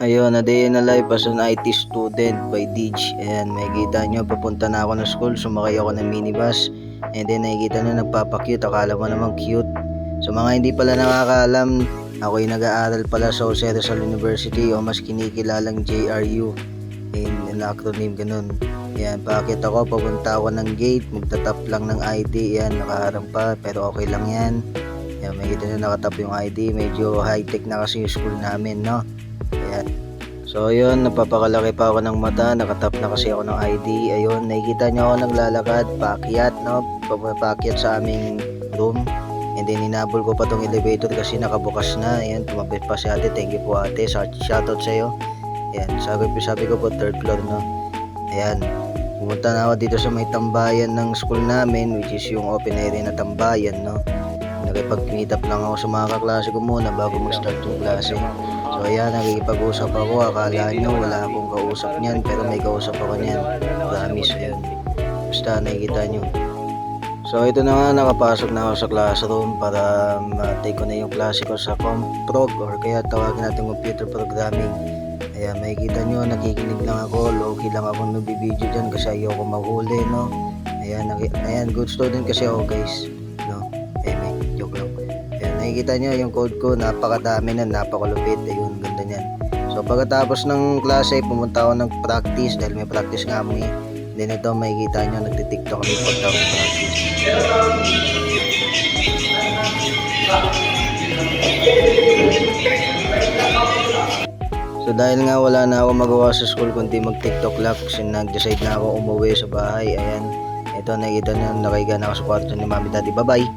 Ayun, a day in a life as an IT student by Dij. Ayan, makikita nyo, papunta na ako ng school, sumakay ako ng minibus. And then nakikita nyo, nagpapakute, akala mo naman cute. So mga hindi pala nakakaalam, ako'y nag-aaral pala sa Jose Rizal University o mas kinikilalang JRU. In acronym ganun. Ayan, pakit ako, papunta ako ng gate, magtatap lang ng ID. Ayan, nakaharang pa, pero okay lang yan. Ayan, makikita nyo nakatap yung ID, medyo high-tech na kasi yung school namin, no? Ayan. So ayun, napapakalaki pa ako ng mata, nakatap na kasi ako ng ID. Ayun, nakikita nyo ako naglalakad, paakyat, no? Paakyat sa aming room. And then hinabol ko pa tong elevator kasi nakabukas na. Ayan, tumabit pa si ate. Thank you po ate, shoutout sa'yo. Ayan, sabi ko po third floor, no? Ayan, pumunta na ako dito sa may tambayan ng school namin, which is yung open area na tambayan, no? Nakipag-meet up lang ako sa mga kaklase ko muna bago mag-start yung klase. So ayan, nakikipag-usap ako, akala nyo wala akong kausap niyan, pero may kausap ako niyan, promise. Ayun, basta nakikita nyo. So ito na nga, nakapasok na ako sa classroom para ma-take ko na yung klase ko sa Comprog or kaya tawagin natin computer programming. Ayan, makikita nyo, nakikinig lang ako, low-key lang ako nagbibideo dyan kasi ayaw ko mahuli, no? Ayan, good student kasi ako guys, no? Joke lang. Ayan, nakikita nyo yung code ko, napakadami na, napakalupit. Ayun, ganda nyan. So pagkatapos ng klase, pumunta ako ng practice dahil may practice nga mo eh. Then ito, makikita nyo, nagtitiktok kami pagtapos practice. So dahil nga wala na ako magawa sa school kundi mag-tiktok lang kasi nag-decide na ako umuwi sa bahay. Ayan, ito nakikita nyo, nakahiga na ako sa kwarto ni mami daddy. Bye bye!